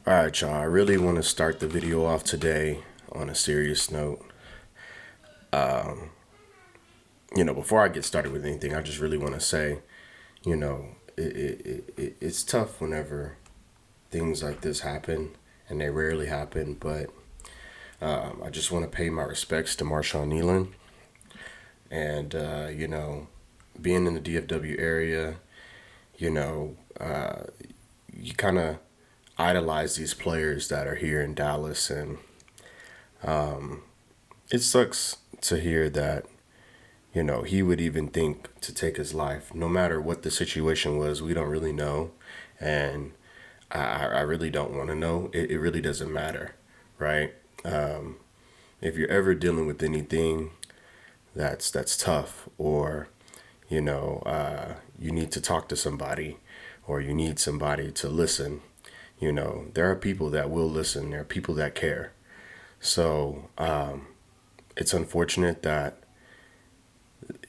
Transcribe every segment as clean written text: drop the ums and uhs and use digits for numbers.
Alright, y'all, I really want to start the video off today on a serious note. Before I get started with anything, I just really want to say, it's tough whenever things like this happen, and they rarely happen, but I just want to pay my respects to Marshawn Nealon. And, being in the DFW area, you kind of idolize these players that are here in Dallas, and it sucks to hear that he would even think to take his life. No matter what the situation was, we don't really know, and I really don't want to know. It really doesn't matter, right? If you're ever dealing with anything that's tough, or you need to talk to somebody, or you need somebody to listen, there are people that will listen. There are people that care. So it's unfortunate that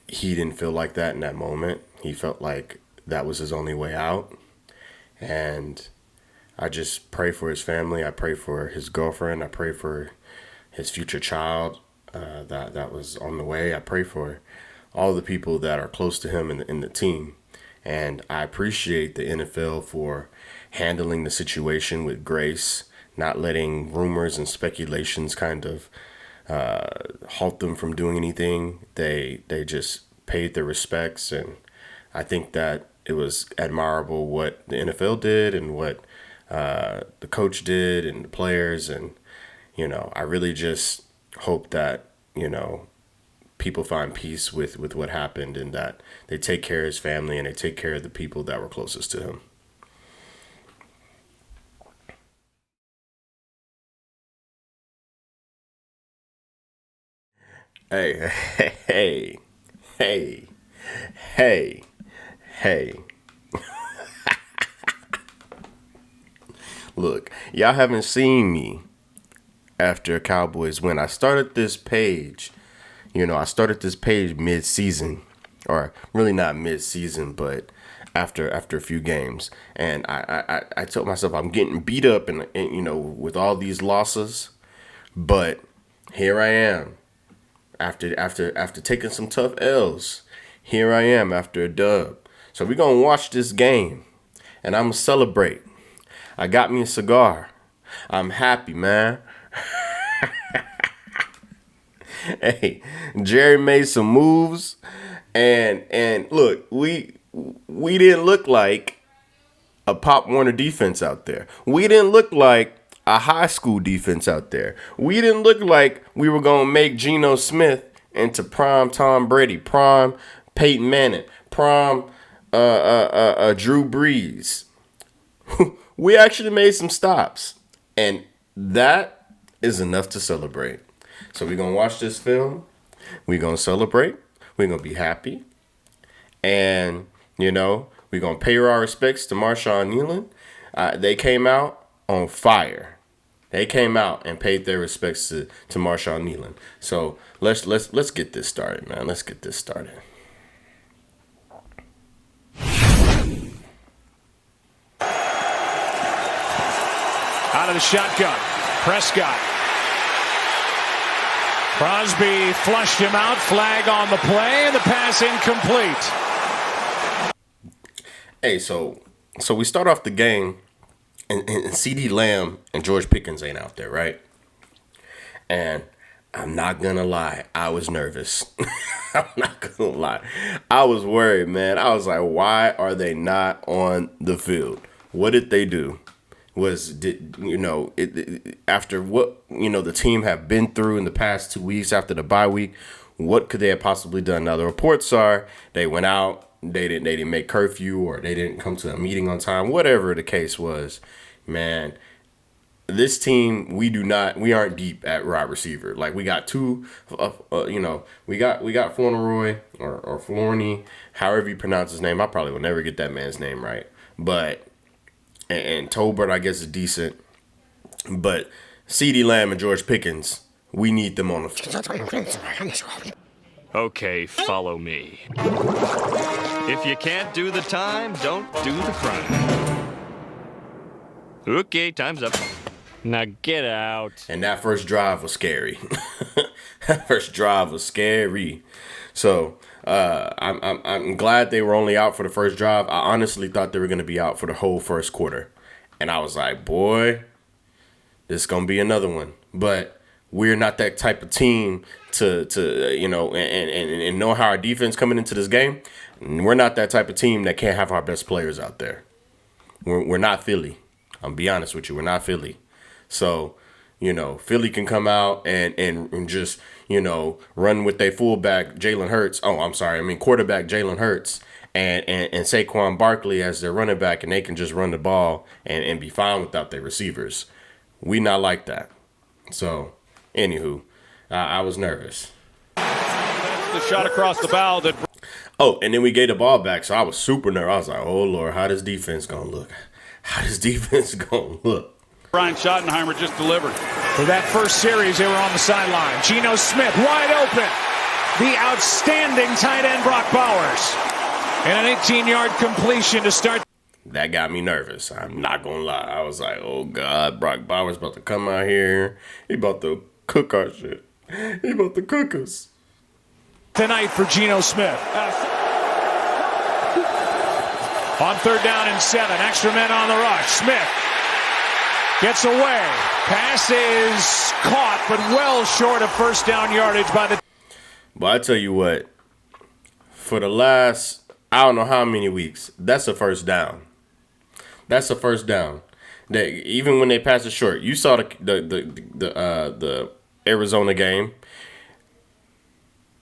he didn't feel like that in that moment. He felt like that was his only way out. And I just pray for his family. I pray for his girlfriend. I pray for his future child that was on the way. I pray for all the people that are close to him in the team. And I appreciate the NFL for handling the situation with grace, not letting rumors and speculations kind of halt them from doing anything. They just paid their respects, and I think that it was admirable what the NFL did and what the coach did and the players. And I really just hope that people find peace with what happened, and that they take care of his family and they take care of the people that were closest to him. Hey, hey, hey, hey, hey. Look, y'all haven't seen me after a Cowboys win. I started this page mid-season, or really not mid-season, but after a few games. And I told myself I'm getting beat up and with all these losses, but here I am. After taking some tough L's, here I am after a dub. So we're going to watch this game, and I'm going to celebrate. I got me a cigar. I'm happy, man. Hey, Jerry made some moves, and look, we didn't look like a Pop Warner defense out there. We didn't look like a high school defense out there. We didn't look like we were going to make Geno Smith into prime Tom Brady, prime Peyton Manning, prime Drew Brees. We actually made some stops, and that is enough to celebrate. So we're going to watch this film. We're going to celebrate. We're going to be happy. And, we're going to pay our respects to Marshawn Nealon. They came out on fire. They came out and paid their respects to Marshawn Nealon. So let's get this started, man. Let's get this started. Out of the shotgun, Prescott. Crosby flushed him out. Flag on the play, and the pass incomplete. Hey, so we start off the game, and CeeDee Lamb and George Pickens ain't out there, right? And I'm not gonna lie, I was nervous. I'm not gonna lie, I was worried, man. I was like, why are they not on the field? What did they do? After what the team have been through in the past 2 weeks after the bye week, what could they have possibly done? Now the reports are they went out, they didn't make curfew, or they didn't come to a meeting on time. Whatever the case was, man, this team we aren't deep at wide receiver. Like we got two, we got Flournoy or Flournoy, however you pronounce his name. I probably will never get that man's name right, but. And Tolbert, I guess, is decent. But CeeDee Lamb and George Pickens, we need them on the field. Okay, follow me. If you can't do the time, don't do the crime. Okay, time's up. Now get out. And that first drive was scary. That first drive was scary. So I'm glad they were only out for the first drive. I honestly thought they were going to be out for the whole first quarter. And I was like, boy, this is going to be another one. But we're not that type of team to and know how our defense coming into this game. We're not that type of team that can't have our best players out there. We're not Philly. I'm be honest with you. We're not Philly. So, Philly can come out and just, run with their fullback, Jalen Hurts. Quarterback Jalen Hurts and Saquon Barkley as their running back, and they can just run the ball and be fine without their receivers. We not like that. So, anywho, I was nervous. The shot across the bow that. Oh, and then we gave the ball back, so I was super nervous. I was like, oh, Lord, how this defense going to look? How this defense going to look? Brian Schottenheimer just delivered. For that first series, they were on the sideline. Geno Smith wide open. The outstanding tight end Brock Bowers. And an 18-yard completion to start. That got me nervous. I'm not going to lie. I was like, oh, God, Brock Bowers about to come out here. He about to cook our shit. He about to cook us. Tonight for Geno Smith. On 3rd down and 7. Extra men on the rush. Smith gets away. Pass is caught, but well short of first down yardage by the. But I tell you what, for the last, I don't know how many weeks, that's a first down. That's a first down. That even when they pass it short, you saw the Arizona game.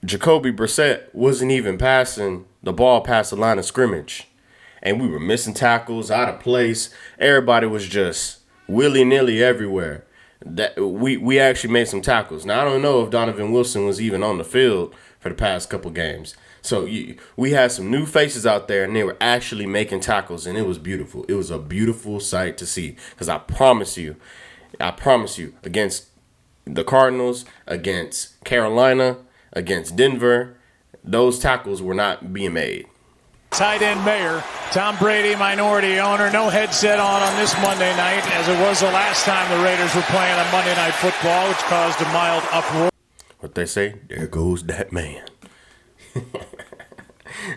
Jacoby Brissett wasn't even passing the ball past the line of scrimmage. And we were missing tackles, out of place. Everybody was just willy-nilly everywhere. That we actually made some tackles. Now, I don't know if Donovan Wilson was even on the field for the past couple games. So we had some new faces out there, and they were actually making tackles, and it was beautiful. It was a beautiful sight to see. Because I promise you, against the Cardinals, against Carolina, against Denver, those tackles were not being made. Tight end Mayer, Tom Brady, minority owner, no headset on this Monday night, as it was the last time the Raiders were playing on Monday Night Football, which caused a mild uproar. What they say? There goes that man.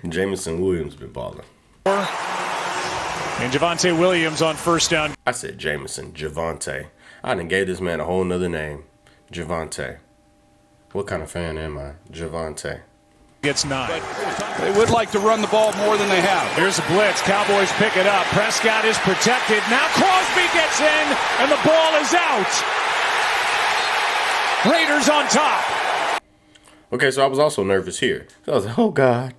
Jameson Williams been balling. And Javonte Williams on first down. I said Jameson, Javonte. I done gave this man a whole nother name. Javonte. What kind of fan am I? Javonte. Gets 9. They would like to run the ball more than they have. Here's a blitz. Cowboys pick it up. Prescott is protected. Now Crosby gets in, and the ball is out. Raiders on top. Okay, so I was also nervous here. So I was like, oh, God.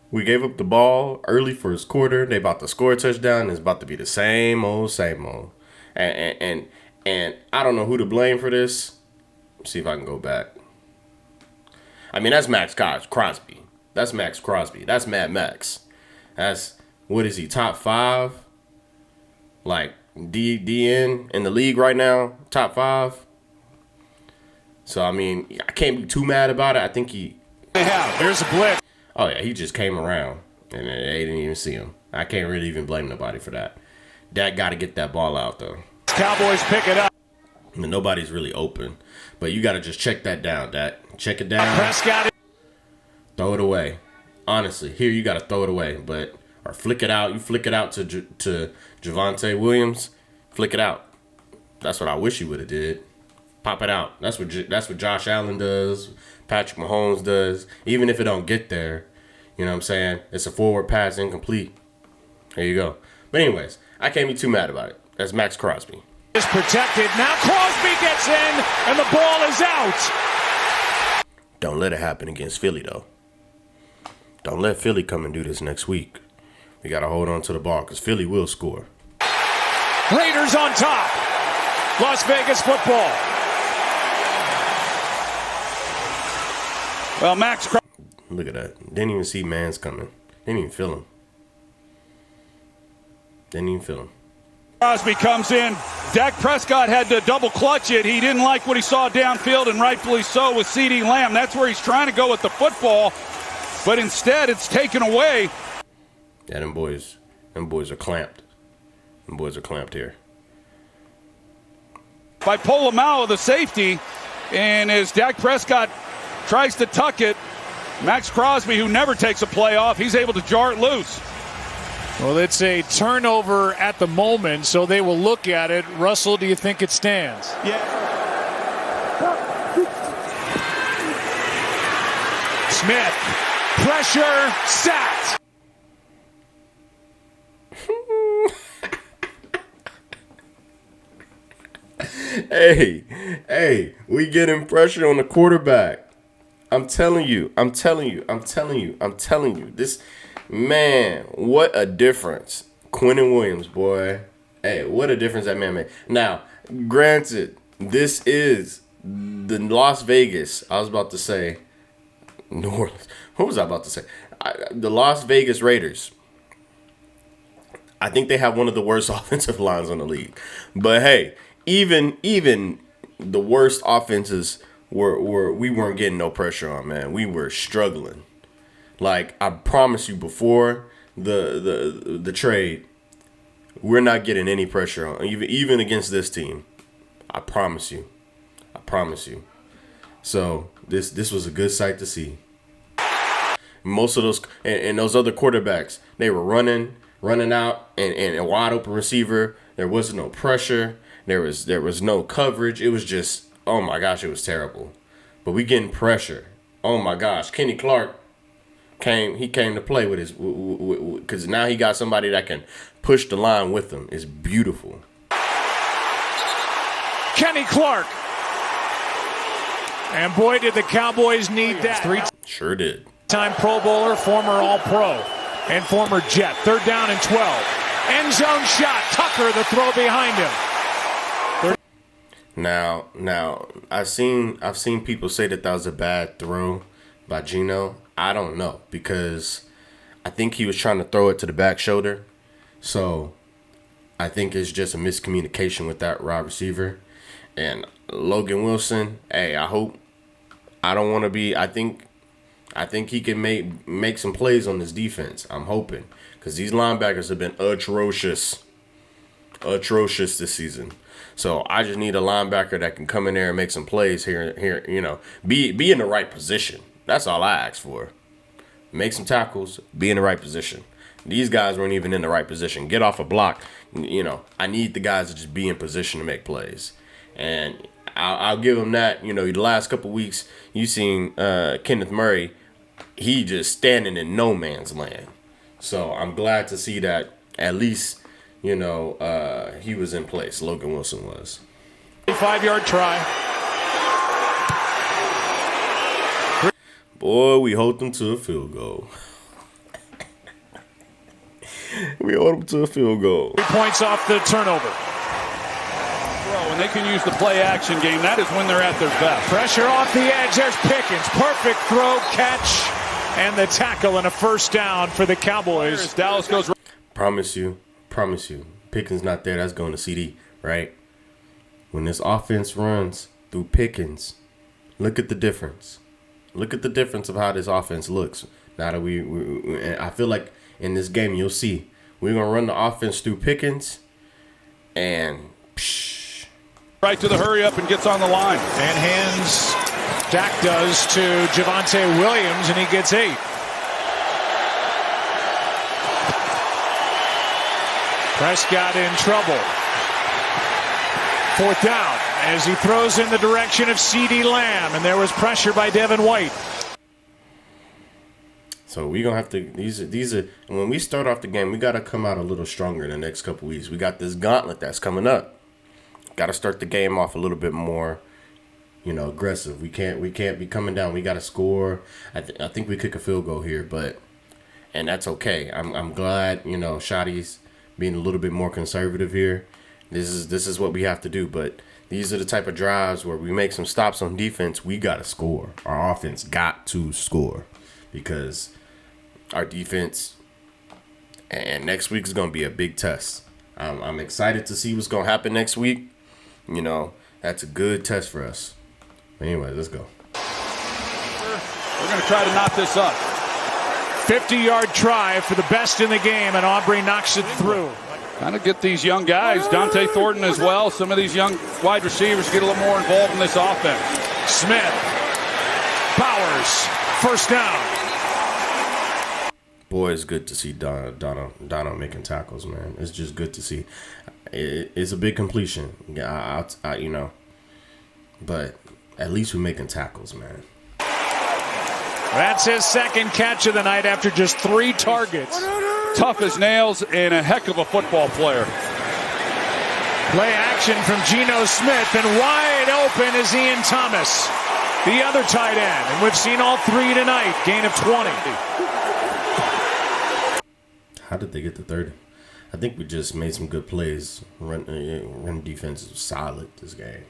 We gave up the ball early first quarter. They about to score a touchdown. It's about to be the same old. And I don't know who to blame for this. Let's see if I can go back. I mean, that's Max Crosby. That's Max Crosby. That's Mad Max. That's, what is he, top 5? Like, DN in the league right now, top 5. So, I mean, I can't be too mad about it. I think Here's a blitz. Oh, yeah, he just came around, and they didn't even see him. I can't really even blame nobody for that. Dak got to get that ball out, though. Cowboys pick it up. I mean, nobody's really open. But you got to just check that down, Dak. Check it down. Prescott. Throw it away. Honestly, here you got to throw it away. Or flick it out. You flick it out to Javonte Williams. Flick it out. That's what I wish you would have did. Pop it out. That's what Josh Allen does. Patrick Mahomes does. Even if it don't get there, you know what I'm saying? It's a forward pass, incomplete. There you go. But anyways, I can't be too mad about it. That's Max Crosby. Is protected. Now Crosby gets in, and the ball is out. Don't let it happen against Philly, though. Don't let Philly come and do this next week. We got to hold on to the ball because Philly will score. Raiders on top. Las Vegas football. Well, Max Crosby. Look at that. Didn't even see Mans coming. Didn't even feel him. Didn't even feel him. Crosby comes in. Dak Prescott had to double clutch it. He didn't like what he saw downfield, and rightfully so with CeeDee Lamb. That's where he's trying to go with the football, but instead it's taken away. Yeah, them boys are clamped. Them boys are clamped here. by Polamalu, the safety. And as Dak Prescott tries to tuck it, Max Crosby, who never takes a play off, he's able to jar it loose. Well, it's a turnover at the moment, so they will look at it. Russell, do you think it stands? Yeah. Smith, pressure, sacked. Hey, we getting pressure on the quarterback. I'm telling you. This, man, what a difference. Quinnen Williams, boy. Hey, what a difference that man made. Now, granted, this is the Las Vegas. I was about to say New Orleans. What was I about to say? The Las Vegas Raiders. I think they have one of the worst offensive lines in the league. But hey, even the worst offenses we weren't getting no pressure on, man. We were struggling. Like, I promise you, before the trade, we're not getting any pressure on, even against this team. I promise you. So this was a good sight to see. Most of those and those other quarterbacks, they were running out and a wide open receiver. There wasn't no pressure. There was no coverage. It was just, oh my gosh, it was terrible. But we getting pressure. Oh my gosh, Kenny Clark came to play with his, because now he got somebody that can push the line with him. It's beautiful. Kenny Clark. And boy, did the Cowboys need that. Sure did. Time Pro Bowler, former All-Pro, and former Jet. 3rd down and 12. End zone shot. Tucker, the throw behind him. Now, I've seen people say that was a bad throw by Geno. I don't know, because I think he was trying to throw it to the back shoulder. So I think it's just a miscommunication with that wide receiver. And Logan Wilson, hey, I think he can make some plays on this defense. I'm hoping, because these linebackers have been atrocious this season. So I just need a linebacker that can come in there and make some plays here, be in the right position. That's all I ask for. Make some tackles, be in the right position. These guys weren't even in the right position. Get off a block. I need the guys to just be in position to make plays. And I'll give them that. The last couple weeks, you seen Kenneth Murray. He just standing in no man's land. So I'm glad to see that at least, he was in place. Logan Wilson was. 5-yard try. Boy, we hold them to a field goal. 3 points off the turnover. When they can use the play-action game, that is when they're at their best. Pressure off the edge. There's Pickens. Perfect throw, catch, and the tackle, and a 1st down for the Cowboys. Dallas goes. Promise you. Pickens not there. That's going to CD, right? When this offense runs through Pickens, look at the difference. Look at the difference of how this offense looks. Now that I feel like in this game, you'll see. We're going to run the offense through Pickens, and right to the hurry up and gets on the line. And hands, Dak does, to Javonte Williams, and he gets 8. Prescott in trouble. 4th down as he throws in the direction of CeeDee Lamb, and there was pressure by Devin White. So we're going to have to, these are, when we start off the game, we got to come out a little stronger in the next couple weeks. We got this gauntlet that's coming up. Got to start the game off a little bit more, aggressive. We can't be coming down. We got to score. I think we kick a field goal here, and that's okay. I'm glad, Shotty's being a little bit more conservative here. This is what we have to do. But these are the type of drives where we make some stops on defense. We got to score. Our offense got to score, because our defense, and next week is going to be a big test. I'm excited to see what's going to happen next week. That's a good test for us. Anyway, let's go. We're going to try to knock this up. 50-yard try for the best in the game, and Aubrey knocks it through. Kind of get these young guys, Dante Thornton as well. Some of these young wide receivers get a little more involved in this offense. Smith. Bowers. First down. Boy, it's good to see Dono making tackles, man. It's just good to see. It's a big completion, you know, but at least we're making tackles, man. That's his second catch of the night after just 3 targets. Tough as nails and a heck of a football player. Play action from Geno Smith, and wide open is Ian Thomas, the other tight end. And we've seen all 3 tonight. Gain of 20. How did they get to 30? I think we just made some good plays. Run defense was solid this game.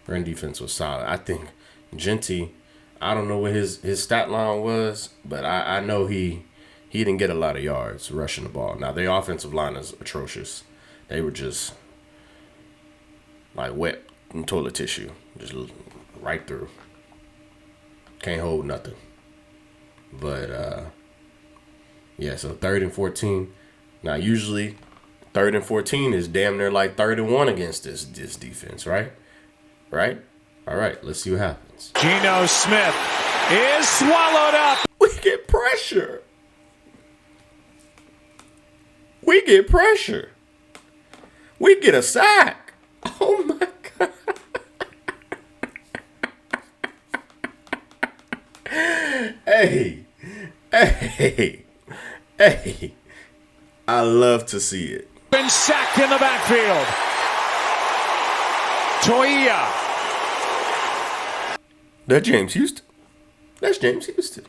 Run defense was solid. I think Genty, I don't know what his stat line was, but I know he didn't get a lot of yards rushing the ball. Now, their offensive line is atrocious. They were just like wet toilet tissue, just right through. Can't hold nothing. But, yeah, so 3rd and 14. Now, usually 3rd and 14 is damn near like 3rd and 1 against this defense, right? Right? All right, let's see what happens. Geno Smith is swallowed up. We get pressure. We get pressure. We get a sack. Oh, my God. Hey. I love to see it. Been sacked in the backfield. Toia. That's James Houston. That's James Houston.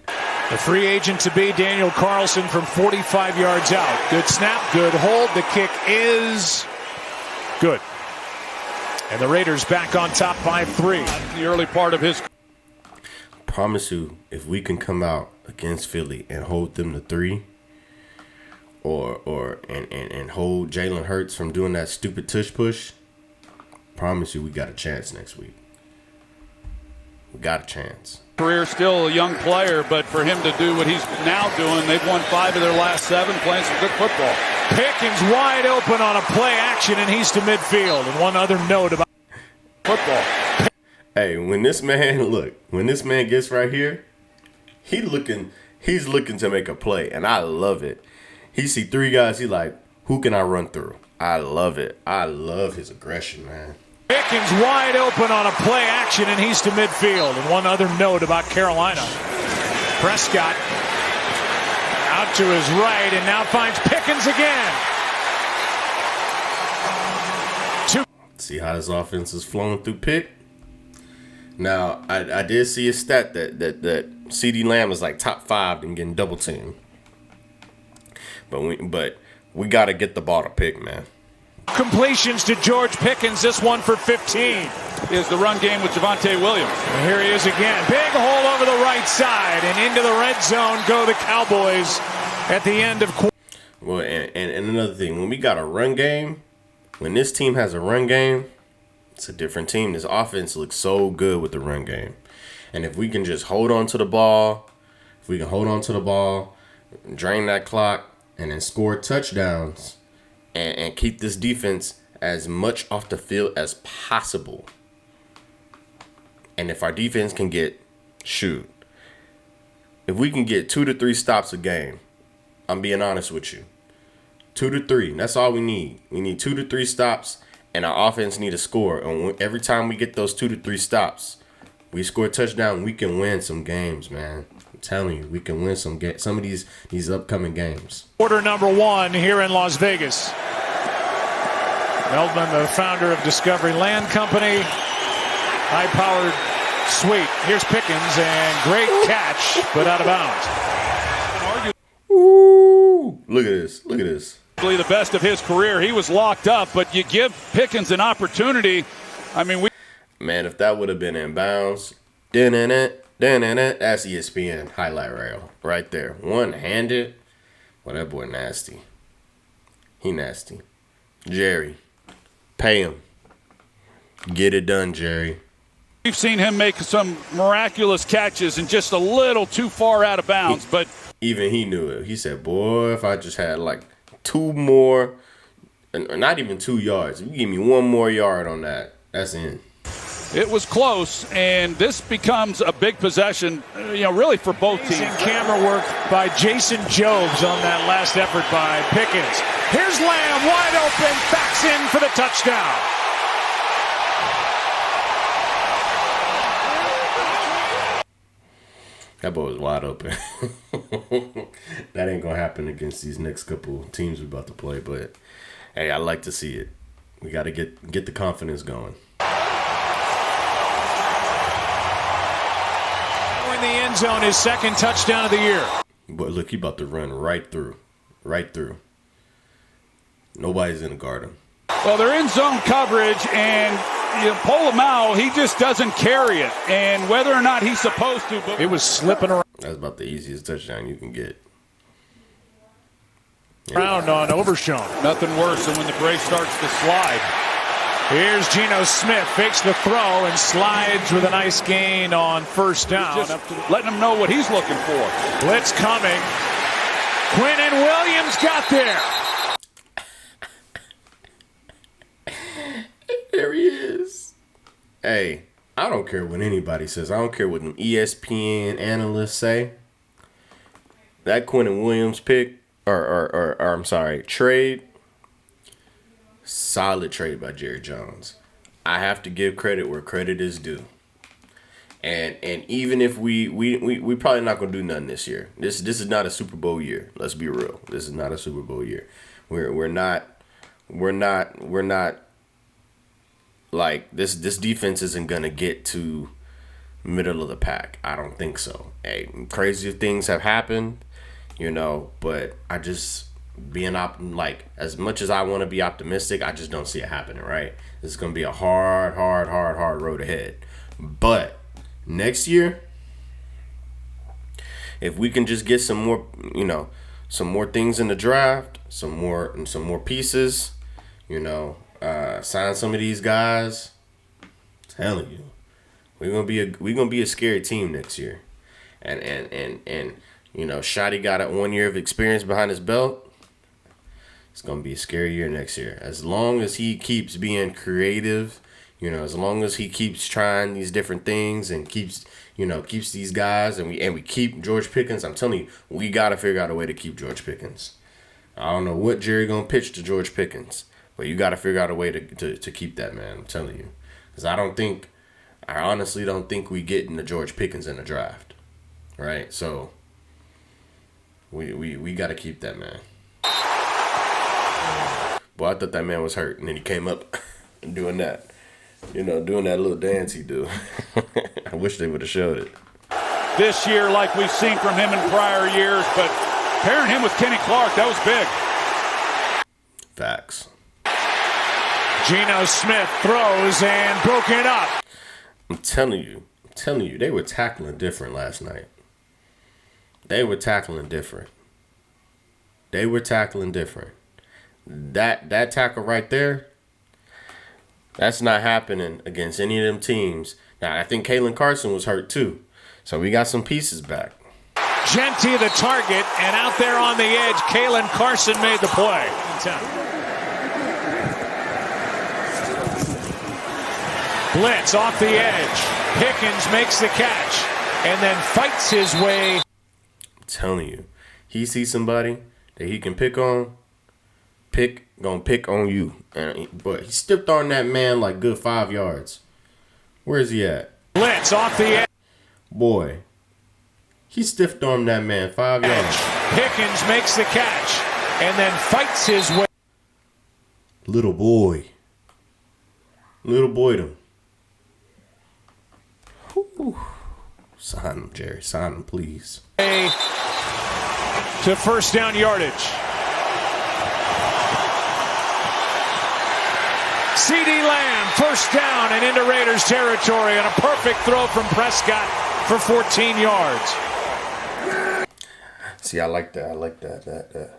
The free agent to be, Daniel Carlson, from 45 yards out. Good snap, good hold. The kick is good. And the Raiders back on top 5-3. The early part of his. Promise you, if we can come out against Philly and hold them to 3, and hold Jalen Hurts from doing that stupid tush push, promise you we got a chance next week. We got a chance. Career, still a young player, but for him to do what he's now doing, they've won 5 of their last 7, playing some good football. Pickens wide open on a play action, and he's to midfield. And one other note about Football. Hey, when this man gets right here, he's looking to make a play, and I love it. He see 3 guys, he like, who can I run through? I love it. I love his aggression, man. Pickens wide open on a play action, and he's to midfield. And one other note about Carolina. Prescott out to his right, and now finds Pickens again. See how this offense is flowing through Pitt? Now, I did see a stat that CD Lamb is like top 5 and getting double teamed. But we got to get the ball to Pick, man. Completions to George Pickens, this one for 15. Is the run game with Javonte Williams. And here he is again. Big hole over the right side, and into the red zone go the Cowboys at the end of quarter. Well, and another thing, when we got a run game, when this team has a run game, it's a different team. This offense looks so good with the run game. And if we can just hold on to the ball, drain that clock, and then score touchdowns, and keep this defense as much off the field as possible. And if our defense can if we can get 2 to 3 stops a game, I'm being honest with you. 2 to 3, that's all we need. We need 2 to 3 stops, and our offense need to score. And every time we get those 2 to 3 stops, we score a touchdown, we can win some games, man. I'm telling you, we can win some of these upcoming games. Quarter number 1 here in Las Vegas. Meldman, the founder of Discovery Land Company. High-powered sweep. Here's Pickens, and great catch, but out of bounds. Ooh, look at this. The best of his career. He was locked up, but you give Pickens an opportunity. I mean, man, if that would have been in bounds, that's ESPN highlight reel right there. One-handed. Well, that boy nasty. He nasty. Jerry, pay him. Get it done, Jerry. We've seen him make some miraculous catches and just a little too far out of bounds, but even he knew it. He said, boy, if I just had like 2 more, not even 2 yards. If you give me 1 more yard on that, that's in. It was close, and this becomes a big possession, really for both teams. And camera work by Jason Jobes on that last effort by Pickens. Here's Lamb, wide open, backs in for the touchdown. That boy was wide open. That ain't going to happen against these next couple teams we're about to play, but, hey, I like to see it. We got to get the confidence going. In the end zone, his second touchdown of the year. But look, he about to run right through. Nobody's going to guard him. Well, they're in zone coverage, and Polamalu, he just doesn't carry it. And whether or not he's supposed to, but it was slipping around. That's about the easiest touchdown you can get. Round on Overshown. Nothing worse than when the Gray starts to slide. Here's Geno Smith, fakes the throw and slides with a nice gain on first down. Just letting him know what he's looking for. Blitz coming. Quinnen Williams got there. There he is. Hey, I don't care what anybody says. I don't care what an ESPN analysts say. That Quinnen Williams pick, or I'm sorry, trade, solid trade by Jerry Jones. I have to give credit where credit is due. And even if we probably not gonna do nothing this year. This is not a Super Bowl year. Let's be real. This is not a Super Bowl year. We're not like this defense isn't gonna get to middle of the pack. I don't think so. Hey, crazy things have happened, but I just like as much as I want to be optimistic, I just don't see it happening, right? This is gonna be a hard road ahead. But next year, if we can just get some more things in the draft, some more pieces, sign some of these guys, I'm telling you, we're gonna be a scary team next year. And Shotty got 1 year of experience behind his belt. It's gonna be a scary year next year. As long as he keeps being creative, as long as he keeps trying these different things and keeps these guys and we keep George Pickens. I'm telling you, we gotta figure out a way to keep George Pickens. I don't know what Jerry gonna pitch to George Pickens, but you gotta figure out a way to keep that man. I'm telling you, because I honestly don't think we get into George Pickens in the draft, right? So we gotta keep that man. Boy, I thought that man was hurt, and then he came up doing that. Doing that little dance he do. I wish they would have showed it. This year, like we've seen from him in prior years, but pairing him with Kenny Clark, that was big. Facts. Geno Smith throws and broken up. I'm telling you, they were tackling different last night. They were tackling different. That tackle right there, that's not happening against any of them teams. Now, I think Kalen Carson was hurt too. So we got some pieces back. Genty the target, and out there on the edge, Kalen Carson made the play. Blitz off the edge. Pickens makes the catch and then fights his way. I'm telling you, he sees somebody that he can pick on, gonna pick on you. But he stepped on that man like good 5 yards. Where is he at? Blitz off the edge. Boy, he stiffed on that man 5 yards. Pickens makes the catch and then fights his way. Little boy them. Whew. Sign him, Jerry. Sign him, please. To first down yardage. C.D. Lamb, first down and into Raiders territory, and a perfect throw from Prescott for 14 yards. See, I like that.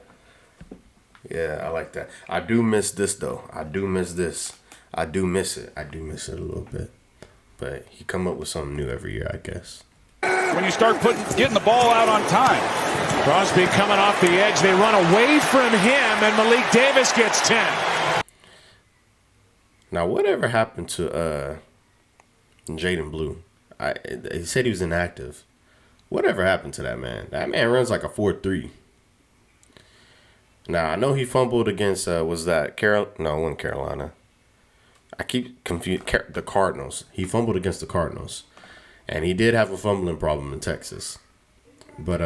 Yeah, I like that. I do miss this, though. I do miss it. I do miss it a little bit. But he come up with something new every year, I guess. when you start getting the ball out on time. Crosby coming off the edge. They run away from him, and Malik Davis gets 10. Now, whatever happened to Jaden Blue? He said he was inactive. Whatever happened to that man? That man runs like a 4.3. Now, I know he fumbled against, was that No, it wasn't Carolina. I keep confused. The Cardinals. He fumbled against the Cardinals. And he did have a fumbling problem in Texas. But,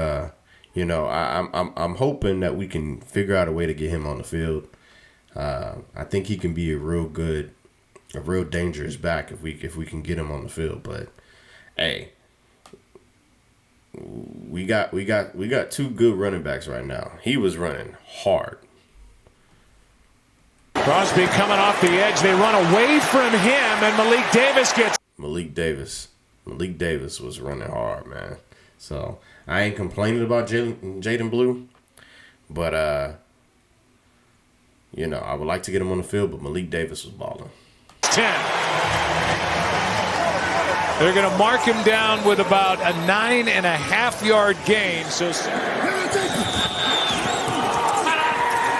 I'm hoping that we can figure out a way to get him on the field. I think he can be a real dangerous back if we can get him on the field. But, hey, we got two good running backs right now. He was running hard. Crosby coming off the edge. They run away from him, and Malik Davis gets... Malik Davis was running hard, man. So, I ain't complaining about Jaden Blue. But, I would like to get him on the field, but Malik Davis was balling. 10. They're going to mark him down with about a 9.5-yard gain. So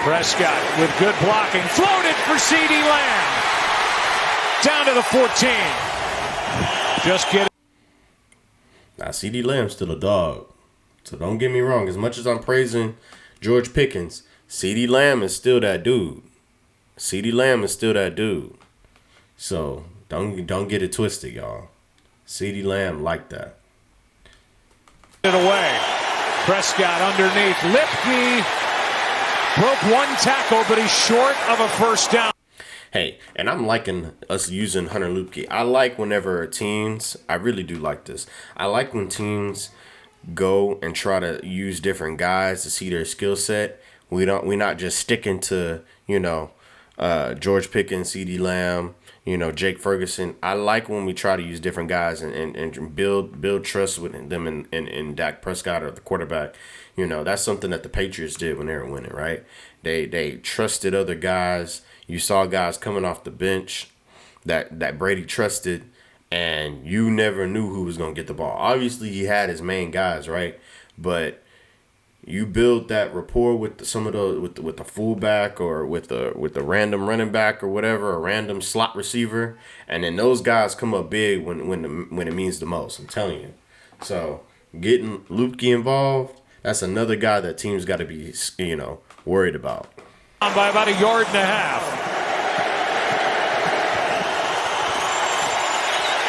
Prescott with good blocking. Floated for CeeDee Lamb. Down to the 14. Just kidding. Now, CeeDee Lamb's still a dog. So don't get me wrong. As much as I'm praising George Pickens, CeeDee Lamb is still that dude. So don't get it twisted, y'all. CeeDee Lamb like that. It away. Prescott underneath. Lipke broke one tackle, but he's short of a first down. Hey, and I'm liking us using Hunter Lupke. I like whenever teams, I really do like this. I like when teams go and try to use different guys to see their skill set. We're not just sticking to, George Pickens, CeeDee Lamb, Jake Ferguson. I like when we try to use different guys and build trust with them in Dak Prescott or the quarterback. That's something that the Patriots did when they were winning, right? They trusted other guys. You saw guys coming off the bench that Brady trusted, and you never knew who was going to get the ball. Obviously, he had his main guys, right? But you build that rapport with some of the with the fullback or with the random running back or whatever, a random slot receiver, and then those guys come up big when it means the most. I'm telling you. So getting Lupke involved, that's another guy that teams got to be worried about. By about 1.5 yards.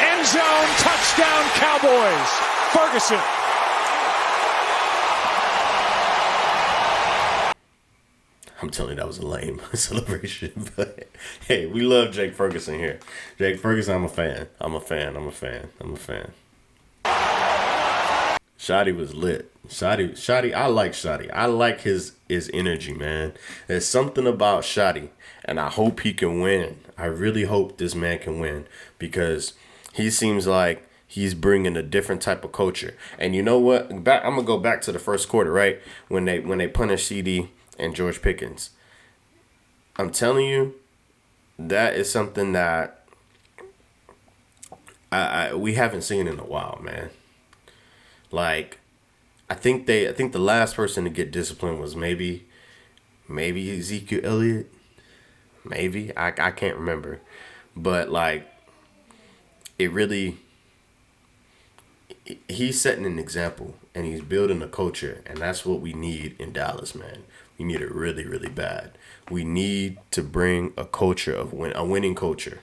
End zone touchdown Cowboys. Ferguson. I'm telling you, that was a lame celebration. But hey, we love Jake Ferguson here. Jake Ferguson, I'm a fan. Shotty was lit. Shotty, I like Shotty. I like his energy, man. There's something about Shotty, and I hope he can win. I really hope this man can win because he seems like he's bringing a different type of culture. And you know what? I'm gonna go back to the first quarter, right? When they punished CD and George Pickens. I'm telling you, that is something that we haven't seen in a while, man. Like, I think the last person to get disciplined was maybe Ezekiel Elliott. Maybe. I can't remember. But like, he's setting an example and he's building a culture, and that's what we need in Dallas, man. We need it really, really bad. We need to bring a culture of a winning culture.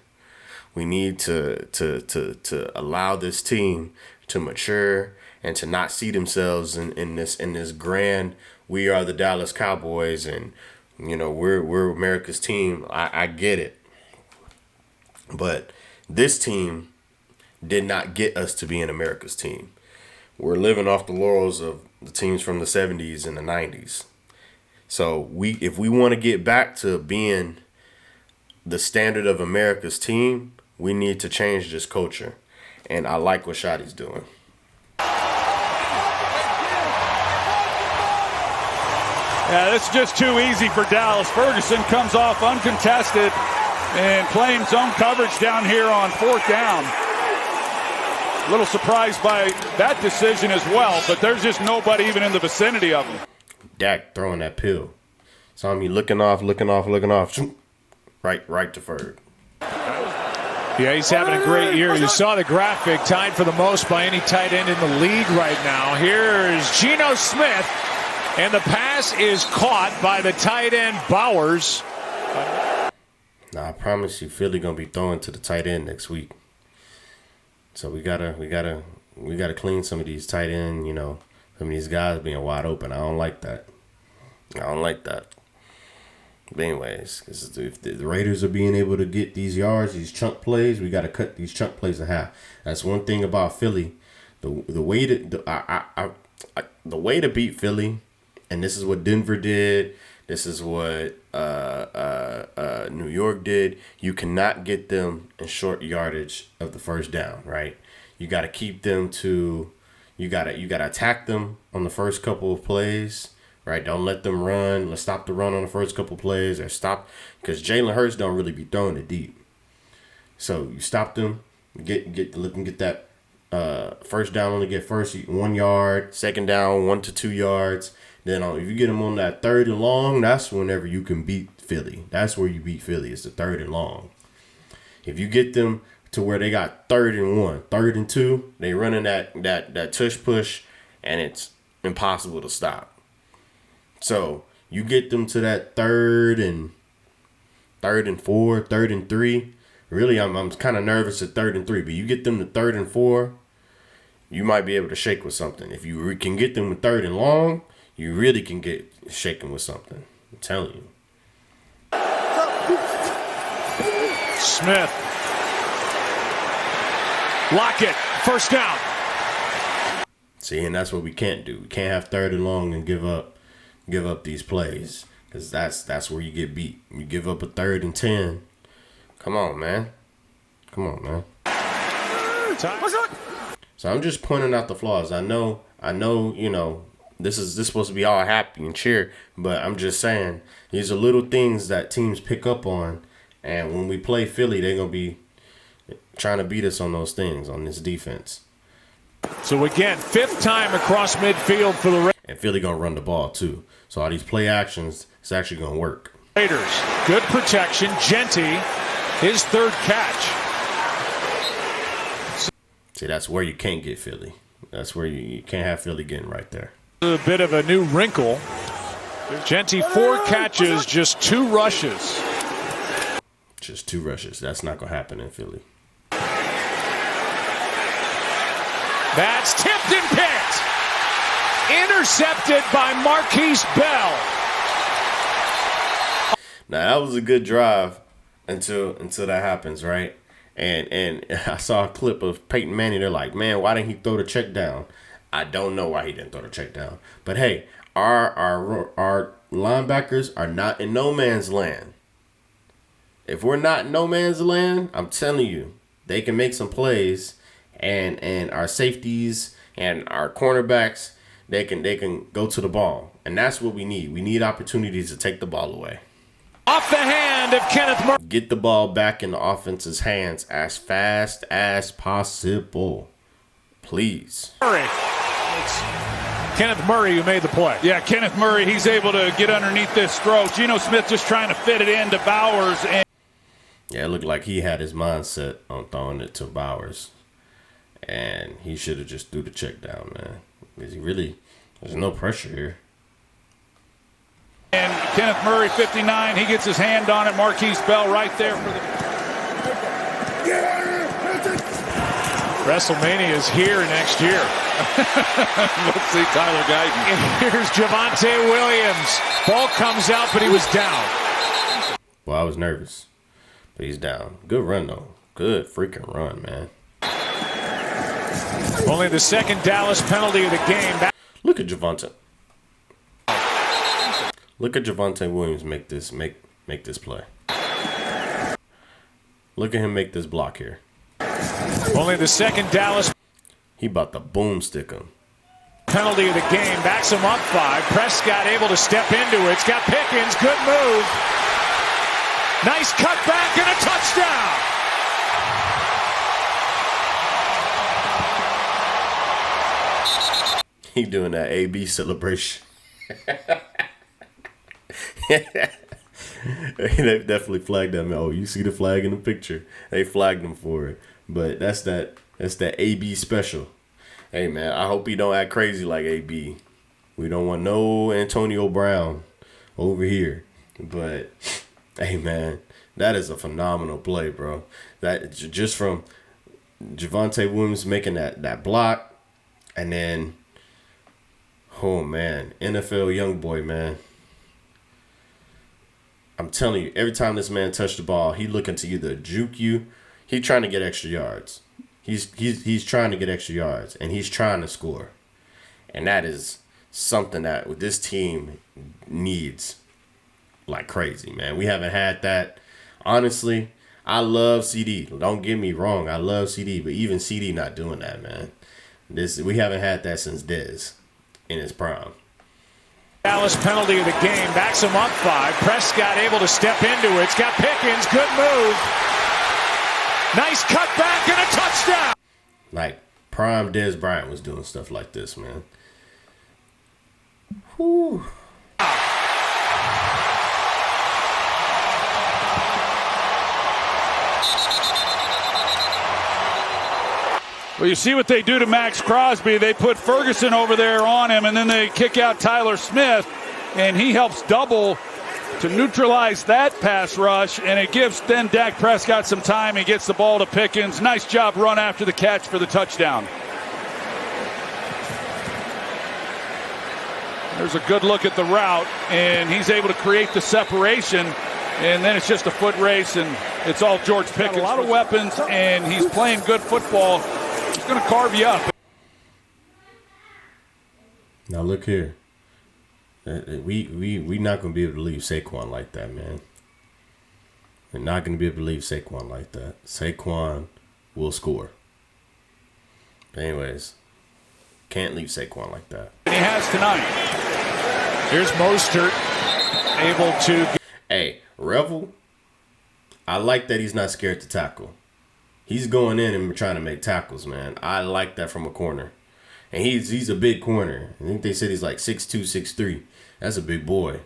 We need to allow this team to mature and to not see themselves in this grand, we are the Dallas Cowboys and we're America's team. I get it. But this team did not get us to be an America's team. We're living off the laurels of the teams from the 70s and the 90s. So if we want to get back to being the standard of America's team, we need to change this culture. And I like what Shotty's doing. Yeah, this is just too easy for Dallas. Ferguson comes off uncontested and playing zone coverage down here on 4th down. A little surprised by that decision as well, but there's just nobody even in the vicinity of him. Dak throwing that pill. Saw me looking off. Right to third. Yeah, he's having a great year. You saw the graphic, tied for the most by any tight end in the league right now. Here's Geno Smith, and the pass is caught by the tight end Bowers. Now I promise you, Philly gonna be throwing to the tight end next week. So we gotta clean some of these tight end. You know, some of these guys being wide open. I don't like that. But anyways, if the Raiders are being able to get these yards, these chunk plays, we got to cut these chunk plays in half. That's one thing about Philly. The way to beat Philly, and this is what Denver did. This is what New York did. You cannot get them in short yardage of the first down, right? You got to keep them to. You gotta attack them on the first couple of plays. Right, don't let them run. Let's stop the run on the first couple plays, or stop, because Jalen Hurts don't really be throwing it deep. So you stop them, let them get that first down. Only get first 1 yard, second down 1 to 2 yards. Then if you get them on that third and long, that's whenever you can beat Philly. That's where you beat Philly. It's the third and long. If you get them to where they got 3rd and 1, 3rd and 2, they running that tush push, and it's impossible to stop. So you get them to that 3rd and 4, 3rd and 3. Really, I'm kind of nervous at 3rd and 3, but you get them to 3rd and 4, you might be able to shake with something. If you can get them to 3rd and long, you really can get shaken with something. I'm telling you. Smith. Lockett, first down. See, and that's what we can't do. We can't have 3rd and long and give up these plays, because that's where you get beat. You give up a 3rd and 10. Come on, man. So I'm just pointing out the flaws. I know, you know, this supposed to be all happy and cheer, but I'm just saying these are little things that teams pick up on, and when we play Philly, they're gonna be trying to beat us on those things, on this defense. So again, 5th time across midfield for the Raiders. And Philly gonna run the ball too. So all these play actions, it's actually gonna work. Raiders, good protection. Genty, his 3rd catch. See, that's where you can't get Philly. That's where you can't have Philly getting right there. A bit of a new wrinkle. Genty, 4 catches, just 2 rushes. Just 2 rushes. That's not gonna happen in Philly. That's tipped and picked. Intercepted by Marquise Bell. Now that was a good drive until that happens, right? And I saw a clip of Peyton Manning. They're like, man, why didn't he throw the check down? I don't know why he didn't throw the check down. But hey, our linebackers are not in no man's land. If we're not in no man's land, I'm telling you, they can make some plays. And our safeties and our cornerbacks, they can go to the ball. And that's what we need. We need opportunities to take the ball away. Off the hand of Kenneth Murray. Get the ball back in the offense's hands as fast as possible. Please. It's Kenneth Murray who made the play. Yeah, Kenneth Murray, he's able to get underneath this throw. Geno Smith just trying to fit it into Bowers. Yeah, it looked like he had his mindset on throwing it to Bowers. And he should have just threw the check down, man. Because there's no pressure here. And Kenneth Murray, 59, he gets his hand on it. Marquise Bell right there for the... WrestleMania is here next year. Let's see Tyler Guyton. And here's Javonte Williams. Ball comes out, but he was down. Well, I was nervous, but he's down. Good run, though. Good freaking run, man. Only the 2nd Dallas penalty of the game. Look at Javonte. Look at Javonte Williams make this play. Look at him make this block here. Only the 2nd Dallas. He about to boomstick him. Penalty of the game. Backs him up 5. Prescott able to step into it. It's got Pickens. Good move. Nice cutback and a touchdown. He doing that AB celebration. They definitely flagged that man. Oh, you see the flag in the picture? They flagged him for it. But that's that AB special. Hey man, I hope he don't act crazy like AB. We don't want no Antonio Brown over here. But hey man, that is a phenomenal play, bro. That just from Javonte Williams making that block, and then oh man, NFL young boy, man. I'm telling you, every time this man touched the ball, he looking to either juke you. He's trying to get extra yards. He's trying to get extra yards, and he's trying to score. And that is something that this team needs like crazy, man. We haven't had that. Honestly, I love CD. Don't get me wrong, I love CD, but even CD not doing that, man. We haven't had that since Dez in his prime. Dallas penalty of the game backs him up 5. Prescott able to step into it. It's got Pickens. Good move. Nice cut back and a touchdown. Like prime Dez Bryant was doing stuff like this, man. Whew. Well, you see what they do to Max Crosby. They put Ferguson over there on him, and then they kick out Tyler Smith, and he helps double to neutralize that pass rush, and it gives then Dak Prescott some time. He gets the ball to Pickens. Nice job run after the catch for the touchdown. There's a good look at the route, and he's able to create the separation, and then it's just a foot race, and it's all George Pickens. A lot of weapons, and he's playing good football. He's going to carve you up. Now look here. We not going to be able to leave Saquon like that, man. We're not going to be able to leave Saquon like that. Saquon will score. But anyways, can't leave Saquon like that. And he has tonight. Here's Mostert able to. Hey, Revel, I like that he's not scared to tackle. He's going in and trying to make tackles, man. I like that from a corner. And he's a big corner. I think they said he's like 6'2", 6'3". That's a big boy.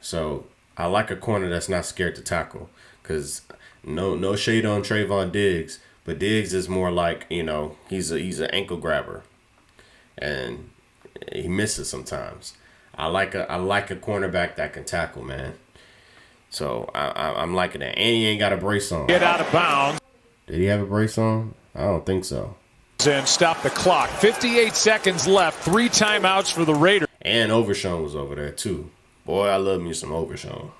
So I like a corner that's not scared to tackle. Because no shade on Trayvon Diggs, but Diggs is more like, he's an ankle grabber. And he misses sometimes. I like a cornerback that can tackle, man. So I'm liking that. And he ain't got a brace on. Get out of bounds. Did he have a brace on? I don't think so. And stop the clock. 58 seconds left. 3 timeouts for the Raiders. And Overshown was over there, too. Boy, I love me some Overshown.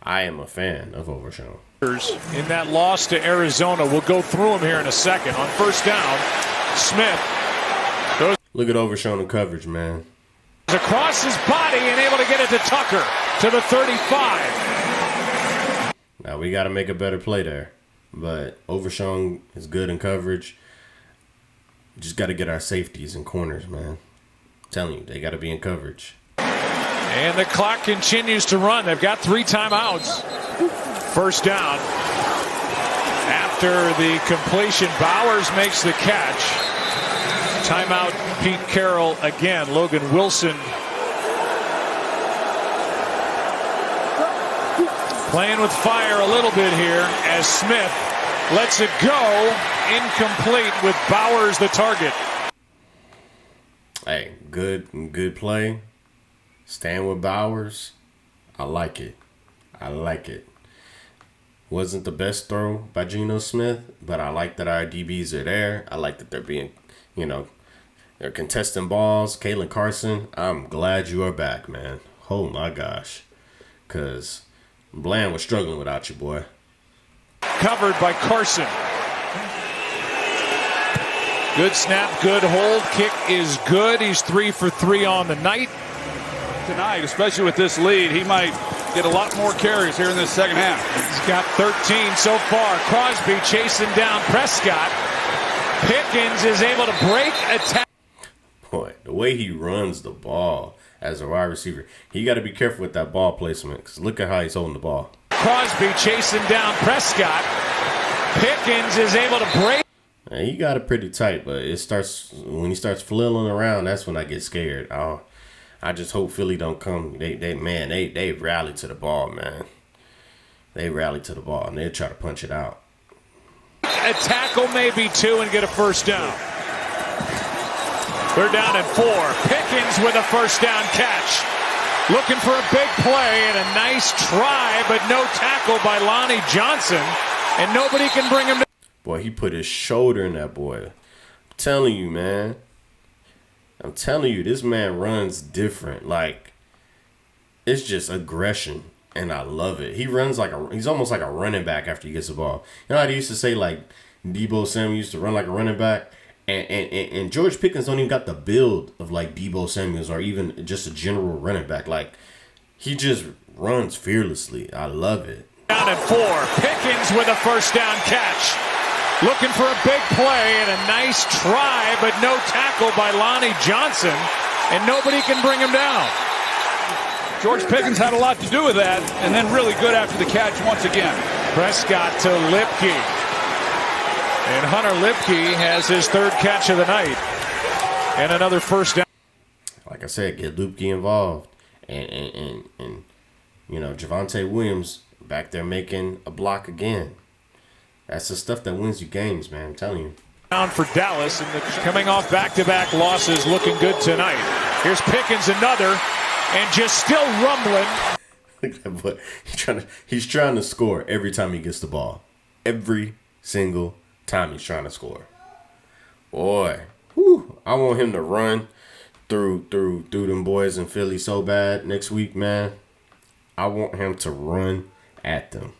I am a fan of Overshown. In that loss to Arizona, we'll go through them here in a second. On first down, Smith goes. Look at Overshown in coverage, man. Across his body and able to get it to Tucker to the 35. Now, we got to make a better play there. But Overshown is good in coverage. Just got to get our safeties and corners, man. I'm telling you, they got to be in coverage. And the clock continues to run. They've got 3 timeouts. First down. After the completion, Bowers makes the catch. Timeout, Pete Carroll again. Logan Wilson playing with fire a little bit here as Smith lets it go. Incomplete with Bowers the target. Hey, good play. Stand with Bowers. I like it. Wasn't the best throw by Geno Smith, but I like that our DBs are there. I like that they're being, they're contesting balls. Kalen Carson, I'm glad you are back, man. Oh my gosh. Because Bland was struggling without you, boy. Covered by Carson. Good snap, good hold. Kick is good. He's 3 for 3 on the night. Tonight, especially with this lead, he might get a lot more carries here in this second half. He's got 13 so far. Crosby chasing down Prescott. Pickens is able to break a tackle. Boy, the way he runs the ball as a wide receiver, he got to be careful with that ball placement because look at how he's holding the ball. Crosby chasing down Prescott. Pickens is able to break. And he got it pretty tight, but it starts when he starts flailing around. That's when I get scared. I just hope Philly don't come. They rally to the ball, man. They rally to the ball and they try to punch it out. A tackle, maybe two, and get a first down. They're down at 4. Pickens with a first down catch. Looking for a big play and a nice try, but no tackle by Lonnie Johnson, and nobody can bring him down. Boy, he put his shoulder in that boy. I'm telling you, man. I'm telling you, this man runs different. Like, it's just aggression, and I love it. He runs he's almost like a running back after he gets the ball. You know how they used to say, like, Debo Samuel used to run like a running back? And George Pickens don't even got the build of like Debo Samuels or even just a general running back. Like, he just runs fearlessly. I love it. Down at 4. Pickens with a first down catch. Looking for a big play and a nice try, but no tackle by Lonnie Johnson, and nobody can bring him down. George Pickens had a lot to do with that, and then really good after the catch once again. Prescott to Lipke. And Hunter Lipke has his 3rd catch of the night. And another first down. Like I said, get Lipke involved. And you know, Javonte Williams back there making a block again. That's the stuff that wins you games, man. I'm telling you. Down for Dallas, and coming off back-to-back losses, looking good tonight. Here's Pickens, another, and just still rumbling. Look at that boy. He's trying to score every time he gets the ball. Every single time he's trying to score. Boy, whew, I want him to run through them boys in Philly so bad next week, man. I want him to run at them.